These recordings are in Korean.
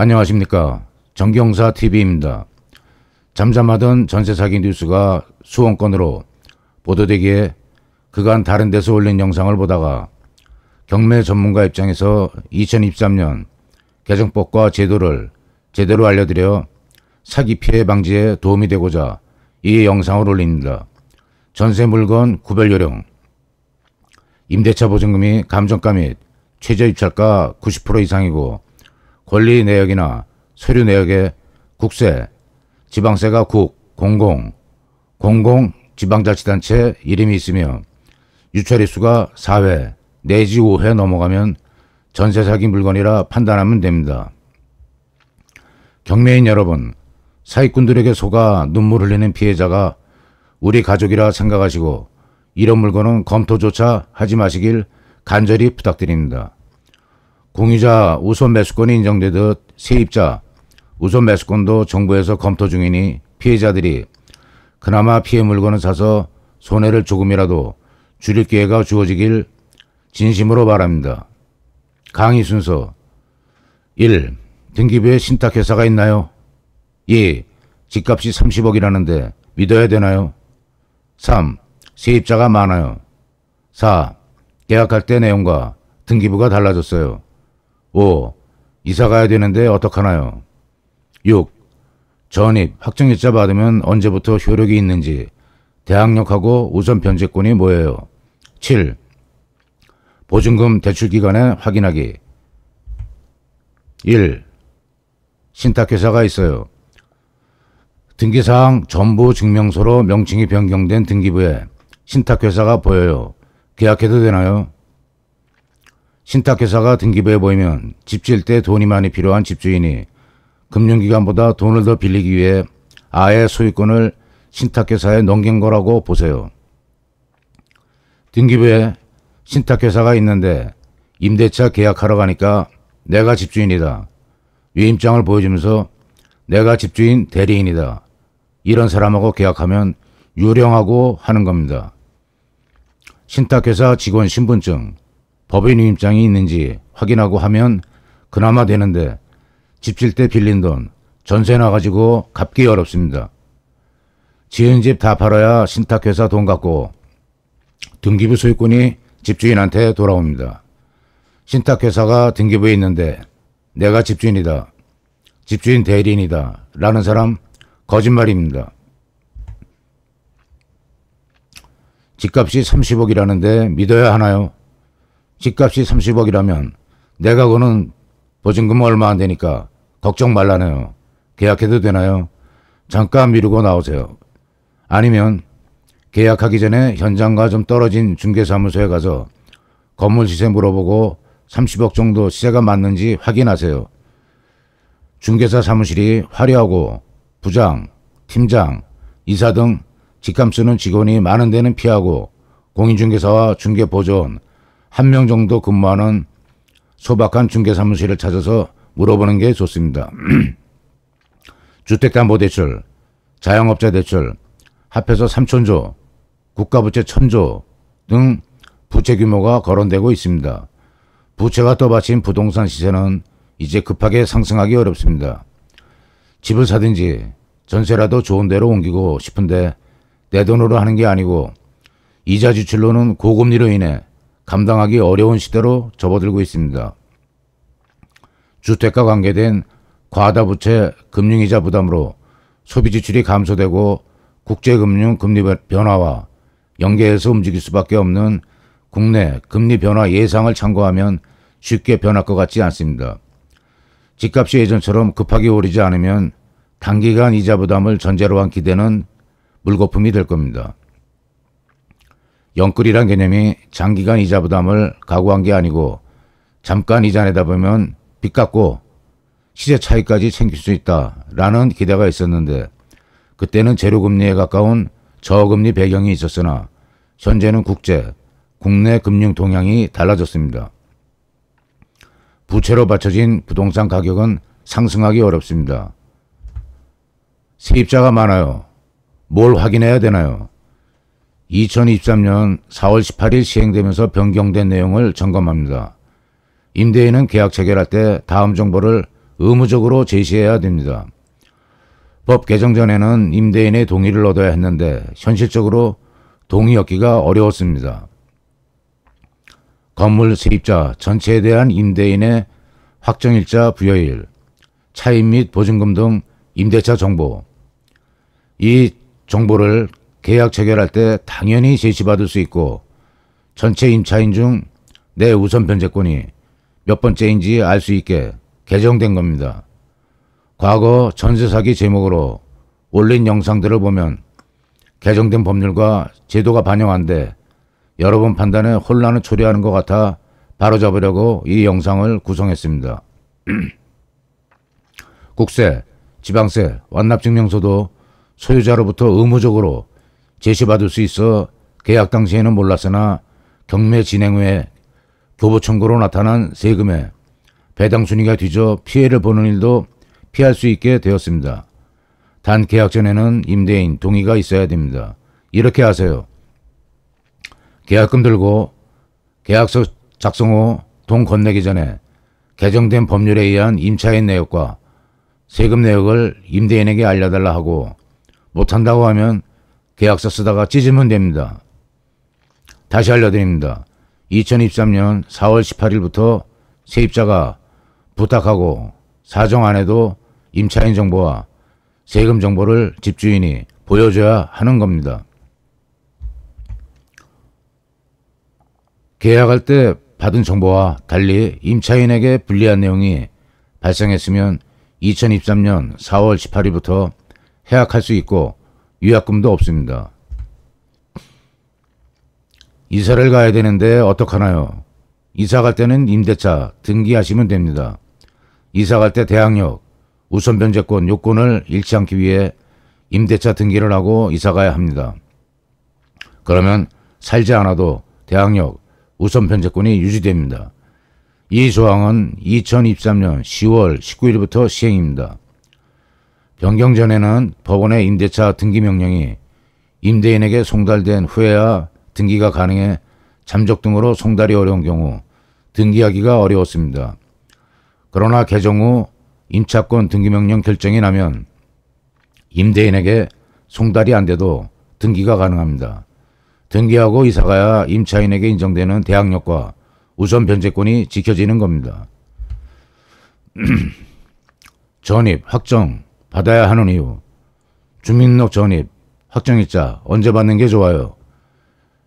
안녕하십니까. 정경사TV입니다. 잠잠하던 전세 사기 뉴스가 수원권으로 보도되기에 그간 다른 데서 올린 영상을 보다가 경매 전문가 입장에서 2023년 개정법과 제도를 제대로 알려드려 사기 피해 방지에 도움이 되고자 이 영상을 올립니다. 전세 물건 구별 요령, 임대차 보증금이 감정가 및 최저 입찰가 90% 이상이고 권리 내역이나 서류 내역에 국세, 지방세가 국, 공공, 지방자치단체 이름이 있으며 유찰일수가 4회 내지 5회 넘어가면 전세 사기 물건이라 판단하면 됩니다. 경매인 여러분, 사기꾼들에게 속아 눈물 흘리는 피해자가 우리 가족이라 생각하시고 이런 물건은 검토조차 하지 마시길 간절히 부탁드립니다. 공유자 우선 매수권이 인정되듯 세입자 우선 매수권도 정부에서 검토 중이니 피해자들이 그나마 피해 물건을 사서 손해를 조금이라도 줄일 기회가 주어지길 진심으로 바랍니다. 강의 순서 1. 등기부에 신탁회사가 있나요? 2. 집값이 30억이라는데 믿어야 되나요? 3. 세입자가 많아요. 4. 계약할 때 내용과 등기부가 달라졌어요. 5. 이사 가야 되는데 어떡하나요? 6. 전입, 확정일자 받으면 언제부터 효력이 있는지, 대항력하고 우선 변제권이 뭐예요? 7. 보증금 대출기간에 확인하기. 1. 신탁회사가 있어요. 등기사항 전부 증명서로 명칭이 변경된 등기부에 신탁회사가 보여요. 계약해도 되나요? 신탁회사가 등기부에 보이면 집 지을 때 돈이 많이 필요한 집주인이 금융기관보다 돈을 더 빌리기 위해 아예 소유권을 신탁회사에 넘긴 거라고 보세요. 등기부에 신탁회사가 있는데 임대차 계약하러 가니까 내가 집주인이다. 위임장을 보여주면서 내가 집주인 대리인이다. 이런 사람하고 계약하면 유령하고 하는 겁니다. 신탁회사 직원 신분증, 법인 위임장이 있는지 확인하고 하면 그나마 되는데 집 질 때 빌린 돈 전세 나가지고 갚기 어렵습니다. 지은 집 다 팔아야 신탁회사 돈 갚고 등기부 소유권이 집주인한테 돌아옵니다. 신탁회사가 등기부에 있는데 내가 집주인이다. 집주인 대리인이다. 라는 사람 거짓말입니다. 집값이 30억이라는데 믿어야 하나요? 집값이 30억이라면 내가 거는 보증금 얼마 안 되니까 걱정 말라네요. 계약해도 되나요? 잠깐 미루고 나오세요. 아니면 계약하기 전에 현장과 좀 떨어진 중개사무소에 가서 건물 시세 물어보고 30억 정도 시세가 맞는지 확인하세요. 중개사 사무실이 화려하고 부장, 팀장, 이사 등 직감 쓰는 직원이 많은 데는 피하고 공인중개사와 중개보조원 1명 정도 근무하는 소박한 중개사무실을 찾아서 물어보는 게 좋습니다. 주택담보대출, 자영업자 대출, 합해서 3천조, 국가부채 1,000조 등 부채 규모가 거론되고 있습니다. 부채가 떠받친 부동산 시세는 이제 급하게 상승하기 어렵습니다. 집을 사든지 전세라도 좋은 데로 옮기고 싶은데 내 돈으로 하는 게 아니고 이자 지출로는 고금리로 인해 감당하기 어려운 시대로 접어들고 있습니다. 주택과 관계된 과다부채 금융이자 부담으로 소비지출이 감소되고 국제금융 금리 변화와 연계해서 움직일 수밖에 없는 국내 금리 변화 예상을 참고하면 쉽게 변할 것 같지 않습니다. 집값이 예전처럼 급하게 오르지 않으면 단기간 이자 부담을 전제로 한 기대는 물거품이 될 겁니다. 영끌이란 개념이 장기간 이자 부담을 각오한 게 아니고 잠깐 이자 내다 보면 빚 갚고 시세 차익까지 챙길 수 있다라는 기대가 있었는데 그때는 제로금리에 가까운 저금리 배경이 있었으나 현재는 국내 금융 동향이 달라졌습니다. 부채로 받쳐진 부동산 가격은 상승하기 어렵습니다. 세입자가 많아요. 뭘 확인해야 되나요? 2023년 4월 18일 시행되면서 변경된 내용을 점검합니다. 임대인은 계약 체결할 때 다음 정보를 의무적으로 제시해야 됩니다. 법 개정 전에는 임대인의 동의를 얻어야 했는데 현실적으로 동의 얻기가 어려웠습니다. 건물 세입자 전체에 대한 임대인의 확정일자 부여일, 차임 및 보증금 등 임대차 정보, 이 정보를 계약 체결할 때 당연히 제시받을 수 있고 전체 임차인 중 내 우선 변제권이 몇 번째인지 알 수 있게 개정된 겁니다. 과거 전세 사기 제목으로 올린 영상들을 보면 개정된 법률과 제도가 반영한데 여러분 판단에 혼란을 초래하는 것 같아 바로잡으려고 이 영상을 구성했습니다. 국세, 지방세, 완납증명서도 소유자로부터 의무적으로 제시받을 수 있어 계약 당시에는 몰랐으나 경매 진행 후에 교부 청구로 나타난 세금에 배당 순위가 뒤져 피해를 보는 일도 피할 수 있게 되었습니다. 단 계약 전에는 임대인 동의가 있어야 됩니다. 이렇게 하세요. 계약금 들고 계약서 작성 후 돈 건네기 전에 개정된 법률에 의한 임차인 내역과 세금 내역을 임대인에게 알려달라 하고 못한다고 하면 계약서 쓰다가 찢으면 됩니다. 다시 알려드립니다. 2023년 4월 18일부터 세입자가 부탁하고 사정 안 해도 임차인 정보와 세금 정보를 집주인이 보여줘야 하는 겁니다. 계약할 때 받은 정보와 달리 임차인에게 불리한 내용이 발생했으면 2023년 4월 18일부터 해약할 수 있고 위약금도 없습니다. 이사를 가야 되는데 어떡하나요? 이사 갈 때는 임대차 등기하시면 됩니다. 이사 갈 때 대항력, 우선 변제권 요건을 잃지 않기 위해 임대차 등기를 하고 이사 가야 합니다. 그러면 살지 않아도 대항력, 우선 변제권이 유지됩니다. 이 조항은 2023년 10월 19일부터 시행입니다. 변경 전에는 법원의 임대차 등기 명령이 임대인에게 송달된 후에야 등기가 가능해 잠적 등으로 송달이 어려운 경우 등기하기가 어려웠습니다. 그러나 개정 후 임차권 등기명령 결정이 나면 임대인에게 송달이 안 돼도 등기가 가능합니다. 등기하고 이사가야 임차인에게 인정되는 대항력과 우선 변제권이 지켜지는 겁니다. 전입, 확정 받아야 하는 이유. 주민등록 전입, 확정일자 언제 받는 게 좋아요?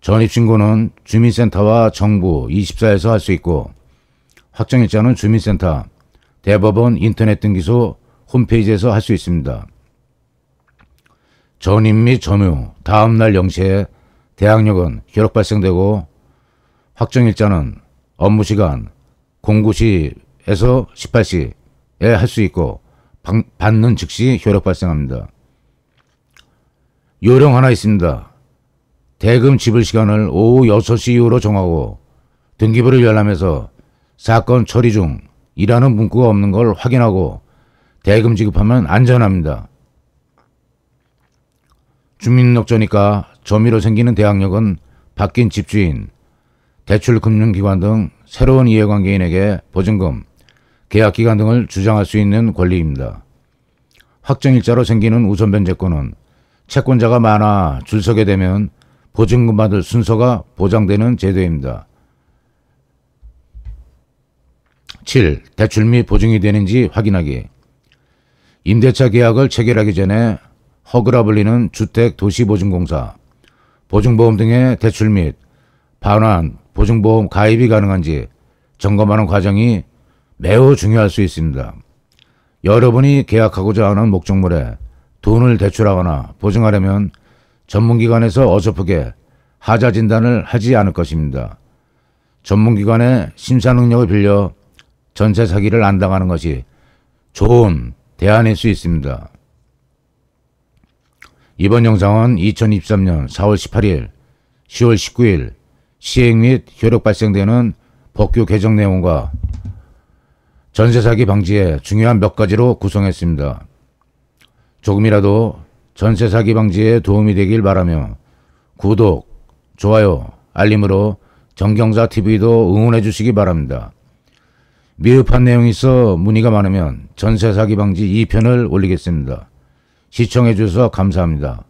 전입신고는 주민센터와 정부 24에서 할 수 있고 확정일자는 주민센터, 대법원 인터넷 등기소 홈페이지에서 할 수 있습니다. 전입 및 점유 다음날 0시에 대항력은 효력 발생되고 확정일자는 업무시간 09시에서 18시에 할 수 있고 받는 즉시 효력 발생합니다. 요령 하나 있습니다. 대금 지불 시간을 오후 6시 이후로 정하고 등기부를 열람해서 사건 처리 중 이라는 문구가 없는 걸 확인하고 대금 지급하면 안전합니다. 주민등록조니까 점유로 생기는 대항력은 바뀐 집주인, 대출금융기관 등 새로운 이해관계인에게 보증금, 계약기간 등을 주장할 수 있는 권리입니다. 확정일자로 생기는 우선변제권은 채권자가 많아 줄 서게 되면 보증금 받을 순서가 보장되는 제도입니다. 7. 대출 및 보증이 되는지 확인하기. 임대차 계약을 체결하기 전에 허그라 불리는 주택도시보증공사, 보증보험 등의 대출 및 반환, 보증보험 가입이 가능한지 점검하는 과정이 매우 중요할 수 있습니다. 여러분이 계약하고자 하는 목적물에 돈을 대출하거나 보증하려면 전문기관에서 어설프게 하자 진단을 하지 않을 것입니다. 전문기관의 심사 능력을 빌려 전세 사기를 안 당하는 것이 좋은 대안일 수 있습니다. 이번 영상은 2023년 4월 18일, 10월 19일 시행 및 효력 발생되는 법규 개정 내용과 전세 사기 방지에 중요한 몇 가지로 구성했습니다. 조금이라도 전세 사기 방지에 도움이 되길 바라며 구독, 좋아요, 알림으로 정경사TV도 응원해 주시기 바랍니다. 미흡한 내용이 있어 문의가 많으면 전세 사기 방지 2편을 올리겠습니다. 시청해 주셔서 감사합니다.